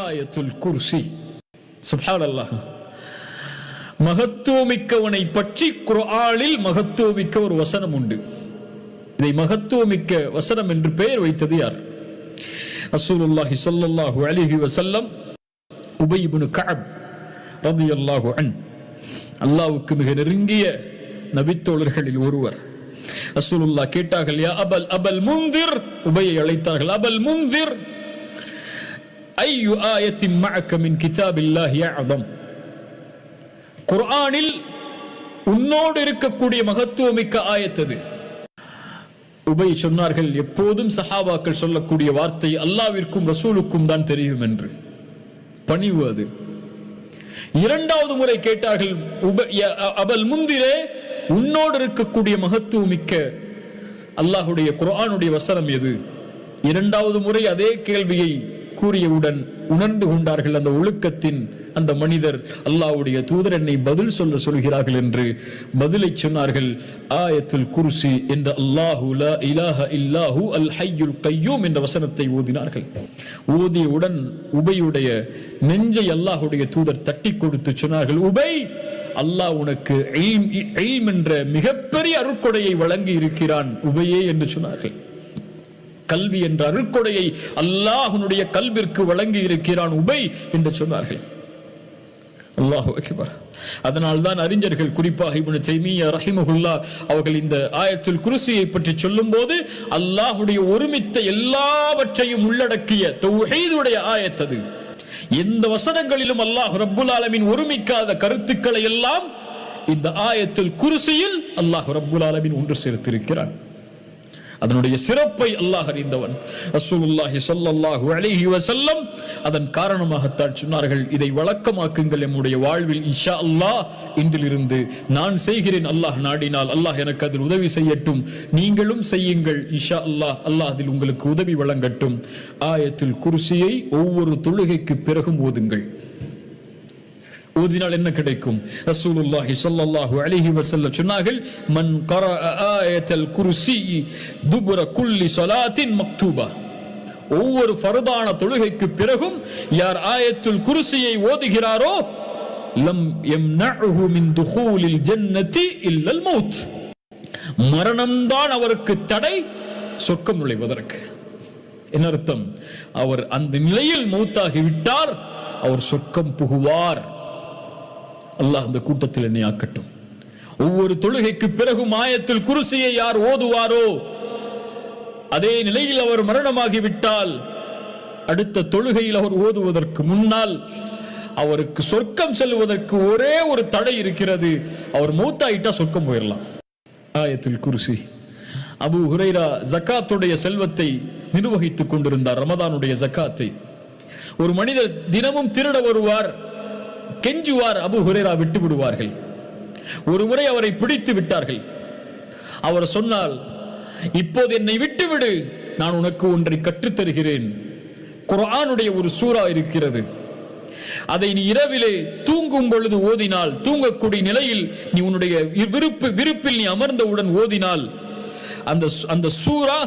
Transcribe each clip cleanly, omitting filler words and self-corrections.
ஆயத்துல் குர்சி. சுப்ஹானல்லாஹ். மகத்துவமிக்கவனை பற்றி குர்ஆனில் மகத்துவமிக்க ஒரு வசனம் உண்டு. இதை மகத்துவமிக்க வசனம் என்று பெயர் வைத்தது யார்? ரசூலுல்லாஹி ஸல்லல்லாஹு அலைஹி வஸல்லம் உபய் இப்னு கஅப் ரலியல்லாஹு அன்ஹு, அல்லாஹ்வுக்கு மிக நெருங்கிய நபித்தோழர்களில் ஒருவர். ரசூலுல்லாஹ் கேட்டார்கள், யா அபல் முன்திர், உபையை அழைத்தார்கள். அபல் முன்திர், ஐயு ஆயத்தின் மஅக மின் கிதாபில்லாஹி அஅதம், குர்ஆனில் உன்னோடு இருக்கக்கூடிய மகத்துவமிக்க ஆயத்தது. உபை சொன்னார்கள், எப்போதும் சஹாபாக்கள் சொல்லக்கூடிய வார்த்தை அல்லாஹ்விற்கும் ரசூலுக்கும் தான் தெரியும் என்று. பணிவு அது. இரண்டாவது முறை கேட்டார்கள், அபல் முந்திரே, உன்னோடு இருக்கக்கூடிய மகத்துவமிக்க அல்லாஹுடைய குர்ஆனுடைய வசனம் எது? இரண்டாவது முறை அதே கேள்வியை கூறியவுடன் உணர்ந்து கொண்டார்கள் அந்த ஒழுக்கத்தின் அந்த மனிதர், அல்லாஹ்வுடைய தூதர் என்னை பதில் சொல்கிறார்கள் என்று பதிலை சொன்னார்கள். ஆயத்துல் குர்சி என்ற அல்லாஹு லா இலாஹ இல்லாஹு அல் ஹய்யுல் கய்யூம் என்ற வசனத்தை ஓதினார்கள். ஓதியவுடன் உபையுடைய நெஞ்சை அல்லாஹ்வுடைய தூதர் தட்டி கொடுத்து சொன்னார்கள், உபை, அல்லாஹ் உனக்கு இல்ம் என்ற மிகப்பெரிய அருட்கொடையை வழங்கி இருக்கிறான் உபையே என்று சொன்னார்கள். கல்வி என்ற அருட்கொடையை அல்லாஹ்வுடைய கல்விற்கு வழங்கி இருக்கிறான் உபை என்று சொன்னார்கள். அல்லாஹு அக்பர். அதனால்தான் அறிஞர்கள், குறிப்பாக இப்னு தைமிய்யா ரஹிமஹுல்லாஹ் அவர்கள் இந்த ஆயத்துல் குர்சியை பற்றி சொல்லும்போது அல்லாஹ்வுடைய ஒருமித்த எல்லாவற்றையும் உள்ளடக்கிய தௌஹீதுடைய ஆயத் அது. எந்த வசனங்களிலும் அல்லாஹ் ரப்புல் ஆலமீன் ஒருமிக்காத கருத்துக்களை எல்லாம் இந்த ஆயத்துல் குர்சியில் அல்லாஹ் ரப்புல் ஆலமீன் ஒன்று சேர்த்திருக்கிறான். அதனுடைய சிறப்பை அல்லாஹ் அறிந்தவன். ரசூலுல்லாஹி ஸல்லல்லாஹு அலைஹி வஸல்லம் அதன் காரணமாகத்தான் சொன்னார்கள், இதை வழக்கமாக்குங்கள் நம்முடைய வாழ்வில், இன்ஷா அல்லாஹ் இன்றிலிருந்து நான் செய்கிறேன், அல்லாஹ் நாடினால் அல்லாஹ் எனக்கு அதில் உதவி செய்யட்டும், நீங்களும் செய்யுங்கள், இன்ஷா அல்லாஹ் அல்லாஹ் அதில் உங்களுக்கு உதவி வழங்கட்டும். ஆயத்துல் குர்சியை ஒவ்வொரு தொழுகைக்கு பிறகும் ஓதுங்கள். ஓதினால் என்ன கிடைக்கும்? ரசூலுல்லாஹி ஸல்லல்லாஹு அலைஹி வஸல்லம் சொன்னார்கள், மன் கரஅ ஆயத்துல் குர்சி துபுர குல்லி ஸலாத்தின் மக்தூபா, ஒவ்வொரு ஃபர்தான தொழுகைக்கு பிறகும் யார் ஆயத்துல் குர்சியை ஓதுகிறாரோ லம் யம்னஉஹு மின் துகூலில் ஜன்னதி இல்லல் மௌத், மரணம்தான் அவருக்கு தடை சொர்க்கம் நுழைவதற்கு. என்ன அர்த்தம்? அவர் அந்த நிலையில் மௌத்தாகி விட்டார், அவர் சொர்க்கம் புகுவார். அல்லாஹ் அந்த கூட்டத்தில் என்னை ஆக்கட்டும். ஒவ்வொரு தொழுகைக்கு பிறகும் ஆயத்துல் குர்சியை யார் ஓதுவாரோ, அதே நிலையில் அவர் மரணமாகிவிட்டால் அடுத்த தொழுகையில் அவர் ஓதுவதற்கு முன்னால் அவருக்கு சொர்க்கம் செல்வதற்கு ஒரே ஒரு தடை இருக்கிறது, அவர் மௌத்தாயிட்டா சொர்க்கம் போயிடலாம். ஆயத்துல் குர்சி. அபூ ஹுரைரா ஜகாத்துடைய செல்வத்தை நிர்வகித்துக் கொண்டிருந்தார், ரமதானுடைய ஜகாத்தை. ஒரு மனிதர் தினமும் திருட வருவார், கெஞ்சுவார், அபூ ஹுரைரா விட்டு விடுவார்கள். ஒரு முறை அவரை பிடித்து விட்டார்கள். அவர் சொன்னால், இப்போது என்னை விட்டுவிடு, நான் உனக்கு ஒன்றை கற்றுத் தருகிறேன். குர்ஆனுடைய ஒரு சூரா இருக்கிறது, அதை நீ இரவிலே தூங்கும் பொழுது ஓதினால், தூங்கக்கூடிய நிலையில் நீ உன்னுடைய விருப்பில் நீ அமர்ந்தவுடன் ஓதினால், அந்த சூரா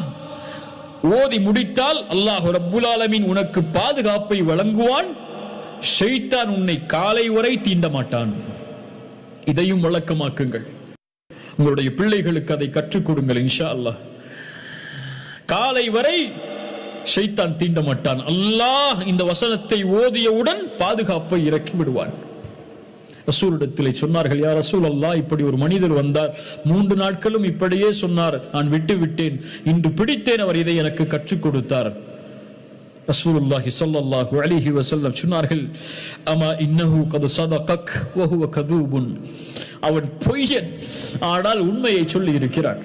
ஓதி முடித்தால் அல்லாஹ் ரப்புல் ஆலமீன் உனக்கு பாதுகாப்பை வழங்குவான், ஷைத்தான் உன்னை காலை வரை தீண்ட மாட்டான். இதையும் வழக்கமாக்குங்கள். உங்களுடைய பிள்ளைகளுக்கு அதை கற்றுக் கொடுங்கள். இன்ஷா அல்லாஹ் காலை வரை ஷைத்தான் தீண்ட மாட்டான். அல்லாஹ் இந்த வசனத்தை ஓதியவுடன் பாதுகாப்பை இறக்கி விடுவான். ரசூலிடத்திலே சொன்னார்கள், யா ரசூல் அல்லாஹ், இப்படி ஒரு மனிதர் வந்தார், 3 நாட்களும் இப்படியே சொன்னார், நான் விட்டு விட்டேன், இன்று பிடித்தேன், அவர் இதை எனக்கு கற்றுக் கொடுத்தார். ரசூலுல்லாஹி ஸல்லல்லாஹு அலைஹி வஸல்லம் சொன்னார்கள், அமா இன்னஹு கத் ஸதகக் வ ஹுவ கதூபுன், அவன் பொய்யன், ஆனால் உண்மையை சொல்லி இருக்கிறான்.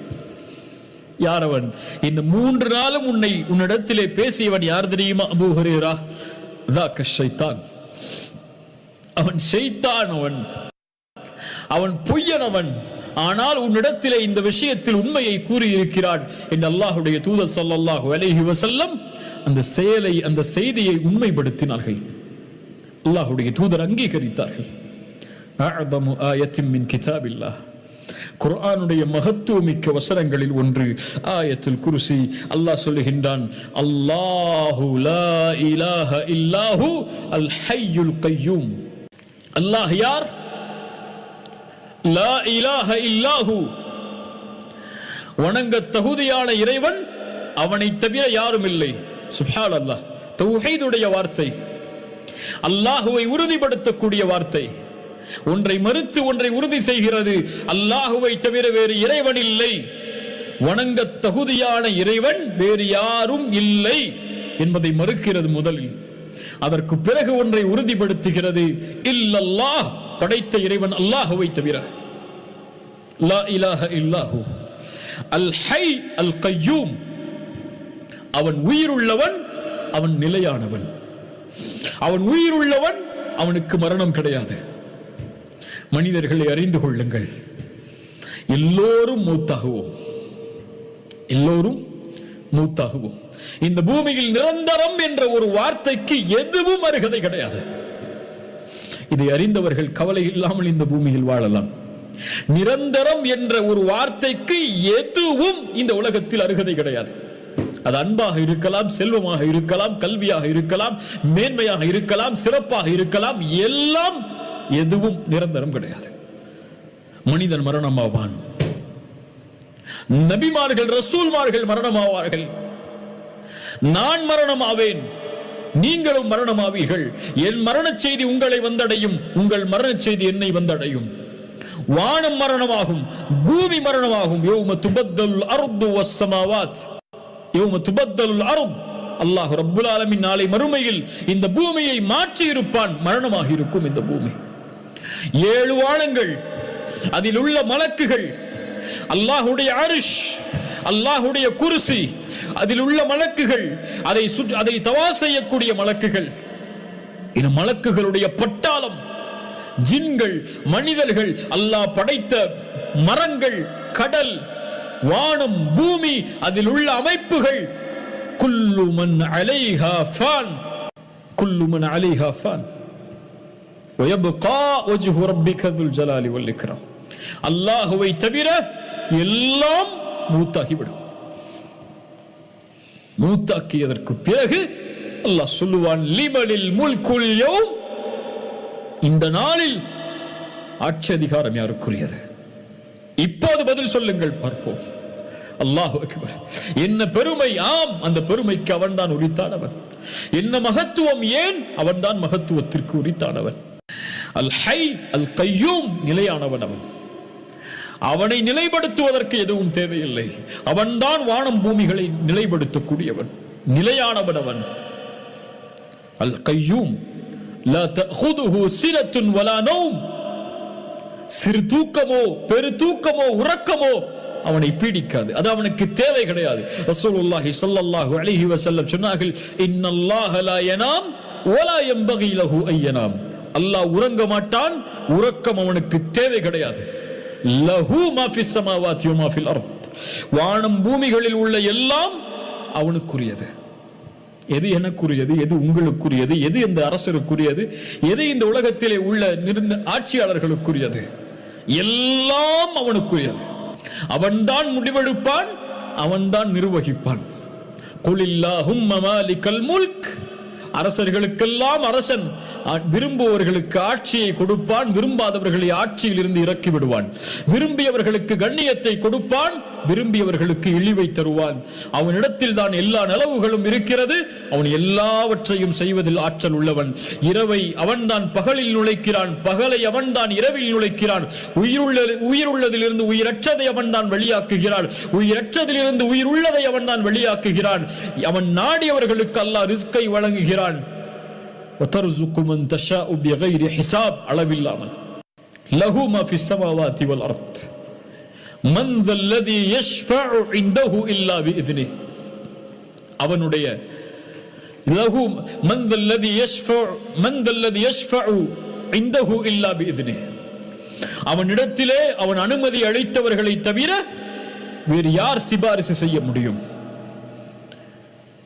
யார் அவன்? இந்த 3 நாளும் உன்னிடத்திலே பேசியவன் யார் தெரியுமா? அபூ ஹுரைரா, ذاك ஷைத்தான், அவன் ஷைத்தான், அவன் பொய்யன், ஆனால் உன்னிடத்திலே இந்த விஷயத்தில் உண்மையை கூறியிருக்கிறான் என்று அல்லாஹ்வுடைய தூதர் ஸல்லல்லாஹு அலைஹி வஸல்லம் அந்த செயலை, அந்த செய்தியை உண்மைப்படுத்தினார்கள். அல்லாஹ்வுடைய தூதர் அங்கீகரித்தார்கள். அஅதமு ஆயத்தின் மின் கிதாபில்லாஹ், குர்ஆனுடைய மகத்துவமிக்க வசனங்களில் ஒன்று ஆயத்துல் குர்சி. அல்லாஹ் சொல்லுகின்றான், அல்லாஹு லா இலாஹ இல்லாஹு அல் ஹய்யுல் கய்யூம். அல்லாஹ் யார்? லா இலாஹ இல்லாஹு, வணங்க தகுதியான இறைவன் அவனை தவிர யாரும் இல்லை. சுப்ஹானல்லாஹ், தௌஹீதுடைய வார்த்தை, அல்லாஹுவை உறுதிப்படுத்தக்கூடிய வார்த்தை. ஒன்றை மறுத்து ஒன்றை உறுதி செய்கிறது. அல்லாஹுவை தவிர வேறு இறைவன் இல்லை, வணங்க தகுதியான இறைவன் வேறு யாரும் இல்லை என்பதை மறுக்கிறது முதலில். அதற்கு பிறகு ஒன்றை உறுதிப்படுத்துகிறது, இல்லல்லாஹ், படைத்த இறைவன் அல்லாஹுவை தவிர. லா இலாஹ இல்லாஹு அல் ஹை அல் கய்யூம், அவன் உயிருள்ளவன், அவன் நிலையானவன். அவன் உயிருள்ளவன், அவனுக்கு மரணம் கிடையாது. மனிதர்களை அறிந்து கொள்ளுங்கள், எல்லோரும் மூத்தாகுவோம், எல்லோரும் மூத்தாகுவோம். இந்த பூமியில் நிரந்தரம் என்ற ஒரு வார்த்தைக்கு எதுவும் அருகதை கிடையாது. இதை அறிந்தவர்கள் கவலை இல்லாமல் இந்த பூமியில் வாழலாம். நிரந்தரம் என்ற ஒரு வார்த்தைக்கு எதுவும் இந்த உலகத்தில் அருகதை கிடையாது. அது அன்பாக இருக்கலாம், செல்வமாக இருக்கலாம், கல்வியாக இருக்கலாம், மேன்மையாக இருக்கலாம், சிறப்பாக இருக்கலாம், எல்லாம் எதுவும் நிரந்தரம் கிடையாது. மனிதன் மரணமாவான், நபிமார்கள் ரசூல்மார்கள் மரணமாவார்கள், நான் மரணமாவேன், நீங்களும் மரணமாவீர்கள். என் மரண செய்தி உங்களை வந்தடையும், உங்கள் மரண செய்தி என்னை வந்தடையும். வானம் மரணமாகும், பூமி மரணமாகும். யௌம துபத்தலுல் அர்து வஸ்ஸமாவாத், யௌம துபத்தலுல் அர்து, அல்லாஹ் ரப்புல் ஆலமீன் நாளை மறுமையில் இந்த பூமியை மாற்றி இருப்பான். மரணமாக இருக்கும் இந்த பூமி. 7 வானங்கள், அதில் உள்ள மலக்குகள், அல்லாஹ்வுடைய அர்ஷ், அல்லாஹ்வுடைய குர்சி, அதில் உள்ள மலக்குகள், அதை தவாஃப் செய்யக்கூடிய மலக்குகள், இந்த மலக்குகளுடைய பட்டாளம், ஜின்கள், மனிதர்கள், அல்லாஹ் படைத்த மரங்கள், கடல், வானம், பூமி, அதில் உள்ள அமைப்புகள், குல்லு மன் அலைஹா ஃபான், குல்லு மன் அலைஹா ஃபான் வயப்கா வஜ்ஹு ரப்பிக துல் ஜலாலி வல் இக்ராம். அல்லாஹ்வை தவிர எல்லாம் மூத்தாகிவிடும். மூத்தாக்கியதற்கு பிறகு அல்லாஹ் சொல்லுவான், லிமனில் முல்குல் யௌம், இந்த நாளில் ஆட்சி அதிகாரம் யாருக்குரியது? இப்போது பதில் சொல்லுங்கள், பார்ப்போம். அல்லாஹு அக்பர். என்ன பெருமை! ஆம், அந்த பெருமைக்கு அவன்தான் உரித்தானவன். என்ன மகத்துவம்! ஏன்? அவன்தான் மகத்துவத்திற்கு உரித்தானவன். அல் ஹை அல் கய்யூம், நிலையானவன் அவன். அவனை நிலைப்படுத்துவதற்கு எதுவும் தேவையில்லை. அவன்தான் வானம் பூமிகளை நிலைப்படுத்தக்கூடியவன், நிலையானவன் அவன். அல் கய்யூம், லா தஅஹுதுஹு சினத்துன் வலா நௌம், சிறு தூக்கமோ பெரு தூக்கமோ உறக்கமோ அவனை பீடிக்காது, அது அவனுக்கு தேவை கிடையாது. ரசூலுல்லாஹி ஸல்லல்லாஹு அலைஹி வஸல்லம் சொன்னார்கள், இன்னல்லாஹ லா யனாம் வலா யம்பகி லஹு அய்யனாம். அல்லாஹ் உறங்க மாட்டான், உறக்கம் அவனுக்கு தேவை கிடையாது. லஹு மா ஃபிஸ் ஸமாவாதி வ மா ஃபில் அர்த், வானம் பூமிகளில் உள்ள எல்லாம் அவனுக்குரியது. எது எனக்குரியது, எது உங்களுக்குரியது, எது இந்த அரசருக்குரியது, எது இந்த உலகத்திலே உள்ள ஆட்சியாளர்களுக்குரியது, எல்லாம் அவனுக்குரியது. அவன்தான் முடிவெடுப்பான், அவன்தான் நிர்வகிப்பான். குலில்லாஹும்ம மாலிகல் முல்க், அரசர்களுக்கெல்லாம் அரசன். விரும்புவர்களுக்கு ஆட்சியை கொடுப்பான், விரும்பாதவர்களை ஆட்சியில் இருந்து இறக்கி விடுவான். விரும்பியவர்களுக்கு கண்ணியத்தை கொடுப்பான், விரும்பியவர்களுக்கு இழிவை தருவான். அவனிடத்தில் தான் எல்லா நலவுகளும் இருக்கிறது. அவன் எல்லாவற்றையும் செய்வதில் ஆற்றல் உள்ளவன். இரவை அவன்தான் பகலில் நுழைக்கிறான், பகலை அவன்தான் இரவில் நுழைக்கிறான். உயிருள்ளதிலிருந்து உயிரற்றதை அவன்தான் வெளியாக்குகிறான், உயிரற்றதிலிருந்து உயிர் உள்ளதை அவன்தான் வெளியாக்குகிறான். அவன் நாடியவர்களுக்கு அல்லாஹ் ரிஸ்கை வழங்குகிறான். وترزق من تشاء بغير حساب, அளவில்லாமல். له ما في السماوات والارض من ذا الذي يشفع عنده الا باذنه. அவனுடைய له من ذا الذي يشفع عنده الا باذنه. அவனிடத்திலே அவன் அனுமதி அளித்தவர்களை தவிர வேறு யார் சிபாரிசு செய்ய முடியும்?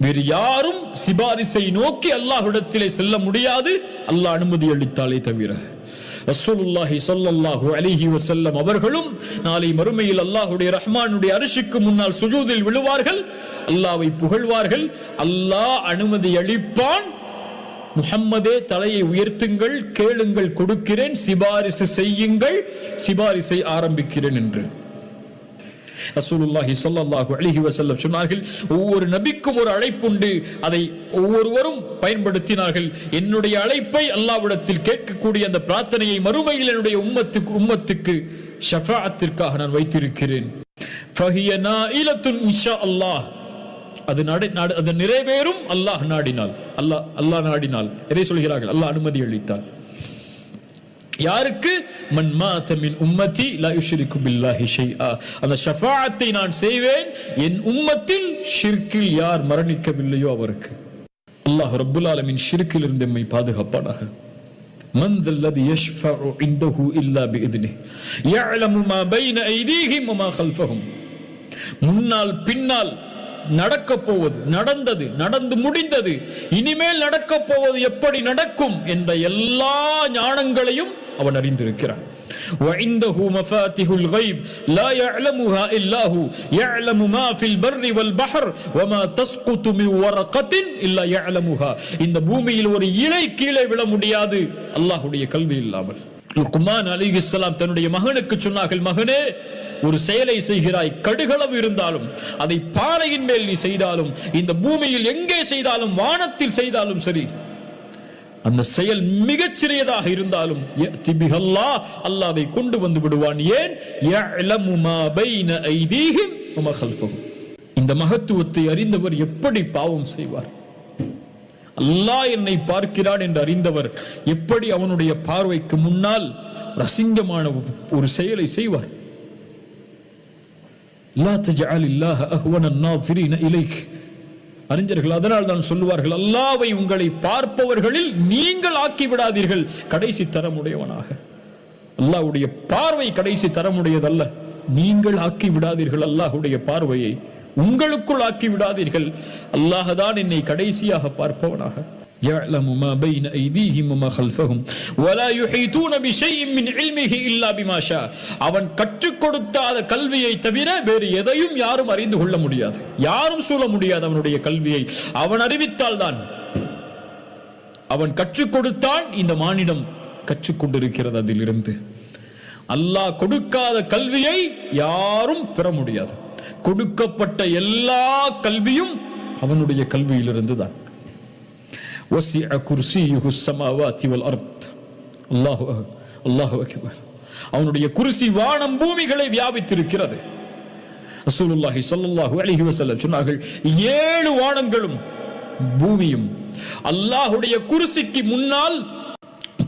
வேறு யாரும் சிபாரிசை நோக்கி அல்லாஹ்விடத்திலே செல்ல முடியாது, அல்லாஹ் அனுமதி அளித்தாலே தவிர. ரசூலுல்லாஹி ஸல்லல்லாஹு அலைஹி வஸல்லம் அவர்களும் நாளை மறுமையில் அல்லாஹ்வுடைய ரஹ்மானுடைய அர்ஷுக்கு முன்னால் சுஜூதில் விழுவார்கள், அல்லாஹ்வை புகழ்வார்கள். அல்லாஹ் அனுமதி அளிப்பான், முஹம்மதே தலையை உயர்த்துங்கள், கேளுங்கள் கொடுக்கிறேன், சிபாரிசு செய்யுங்கள், சிபாரிசை ஆரம்பிக்கிறேன் என்று ரசூலுல்லாஹி ஸல்லல்லாஹு அலைஹி வஸல்லம் சொன்னார்கள். ஒவ்வொரு நபிக்கும் ஒரு அழைப்புண்டு, அதை ஒவ்வொருவரும் பயன்படுத்தினார்கள். என்னுடைய அழைப்பை அல்லாஹ்விடத்தில் கேட்கக்கூடிய அந்த பிரார்த்தனையை மறுமையில் என்னுடைய உம்மத்துக்கு ஷஃபாஅத்திற்காக நான் வைத்திருக்கிறேன். ஃபஹிய நாயிலத்துன் இன்ஷா அல்லாஹ், அது நிறைவேறும் அல்லாஹ் நாடினால். அல்லாஹ் நாடினால் எதை சொல்கிறார்கள்? அல்லாஹ் அனுமதி அளித்தால். யாருக்கு? மன் மாத மின் உம்மதி லா யுஷ்ரிகு பில்லாஹி ஷைஆ, அந்த ஷஃபாஅத்தை நான் செய்வேன் என் உம்மத்தில் ஷிர்கில் யார் மரணிக்கவில்லையோ அவருக்கு. அல்லாஹ் ரப்புல் ஆலமீன் ஷிர்கில் இருந்து நம்மை பாதுகாப்பானாக. மன் தல்லதி யஷ்ஃபஉ இன்தஹு இல்லா பிஇذنஹி யஅலமு மா பைன ஐதீஹிம் வ மா கல்ஃபஹும். முன்னால் பின்னால் நடக்க போவது, நடந்தது, நடந்து முடிந்தது, இனிமேல் நடக்க போவது, எப்படி நடக்கும் என்ற எல்லா ஞானங்களையும் அவன் அறிந்திருக்கிறான். وعنده مفاتيح الغيب لا يعلمها الا هو يعلم ما في البر والبحر وما تسقط من ورقة الا يعلمها. இந்த பூமியில் ஒரு இலை கீழே விழ முடியாது அல்லாஹ்வுடைய கல்வி இல்லாமல். லுக்மான் அலைஹிஸ்ஸலாம் தன்னுடைய மகனுக்கு சொன்னார்கள், மகனே, ஒரு செயலை செய்கிறாய், கடுகளவு இருந்தாலும், அதை பாறையின் மேல் நீ செய்தாலும், இந்த பூமியில் எங்கே செய்தாலும், வானத்தில் செய்தாலும் சரி, அந்த செயல் மிகச் சிறியதாக இருந்தாலும் அல்லாஹ் அதை கொண்டு வந்து விடுவான். ஏன்? யஅலமு மா பைன ஐதீஹிம் வ மா கல்ஃபஹும். இந்த மகத்துவத்தை அறிந்தவர் எப்படி பாவம் செய்வார்? அல்லாஹ் என்னை பார்க்கிறான் என்று அறிந்தவர் எப்படி அவனுடைய பார்வைக்கு முன்னால் ரசிங்கமான ஒரு செயலை செய்வார்? லா தஜஅலில்லாஹ அஹ்வனன் நாஸிரீன இலைக். அறிஞர்கள் அதனால் தான் சொல்லுவார்கள், அல்லாஹ்வை உங்களை பார்ப்பவர்களில் நீங்கள் ஆக்கி விடாதீர்கள் கடைசி தரமுடையவனாக. அல்லாஹ்வுடைய பார்வை கடைசி தரமுடையதல்ல. நீங்கள் ஆக்கி விடாதீர்கள் அல்லாஹ்வுடைய பார்வையை, உங்களுக்குள் ஆக்கி விடாதீர்கள். அல்லாஹ் தான் என்னை கடைசியாக பார்ப்பவனாக. يعلم ما بين أيديهم وما خلفهم ولا يحيطون بشيء من علمه إلا بما شاء. அவன் கற்றுக் கொடுத்த கல்வியை தவிர வேறு எதையும் யாரும் அறிந்து கொள்ள முடியாது, யாரும் சூழ முடியாது அவனுடைய கல்வியை. அவன் அறிவித்தால் தான், அவன் கற்றுக் கொடுத்தான், இந்த மானிடம் கற்றுக்கொண்டிருக்கிறது. அதிலிருந்து அல்லாஹ் கொடுக்காத கல்வியை யாரும் பெற முடியாது. கொடுக்கப்பட்ட எல்லா கல்வியும் அவனுடைய கல்வியிலிருந்து தான். وسع كرسيه السماوات والارض. அல்லாஹு அக்பர். அவனுடைய குர்சி வானம் பூமிகளை வியாபித்திருக்கிறது. ரசூலுல்லாஹி ஸல்லல்லாஹு அலைஹி வஸல்லம் சொன்னார்கள், 7 வானங்களும் பூமியும் அல்லாஹ்வுடைய குர்சிக்கு முன்னால்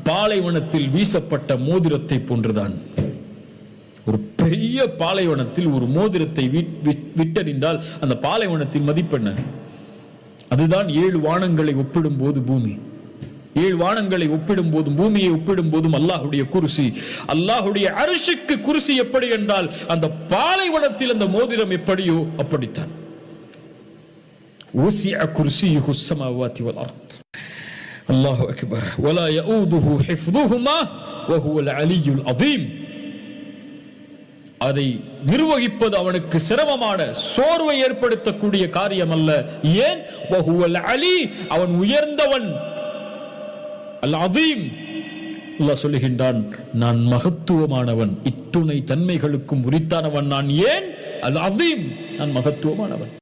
பாலைவனத்தில் வீசப்பட்ட மோதிரத்தை போன்றுதான். ஒரு பெரிய பாலைவனத்தில் ஒரு மோதிரத்தை விட்டறிந்தால் அந்த பாலைவனத்தின் மதிப்பென்ன? அதுதான் 7 வானங்களை ஒப்பிடும் போது பூமி. 7 வானங்களை ஒப்பிடும் போதும் பூமியை ஒப்பிடும் போதும் அல்லாஹ்வுடைய குர்சி, அல்லாஹ்வுடைய அர்ஷுக்கு குர்சி எப்படி என்றால் அந்த பாலைவனத்தில் அந்த மோதிரம் எப்படியோ அப்படித்தான். வஸிஅ குர்சியுஹு ஸமாவாதி வல் அர்த். அல்லாஹு அக்பர். வலா யஊதுஹு ஹிஃதுஹுமா வஹுவல் அலியுல் அதீம். அதை நிர்வகிப்பது அவனுக்கு சிரமமான, சோர்வை ஏற்படுத்தக்கூடிய காரியம் அல்ல. ஏன்? வஹுவல் அலி, அவன் உயர்ந்தவன். அல் அதீம், அல்லாஹ் சொல்லுகின்றான், நான் மகத்துவமானவன், இத்துணை தன்மைகளுக்கும் உரித்தானவன் நான். ஏன்? அல் அதீம், நான் மகத்துவமானவன்.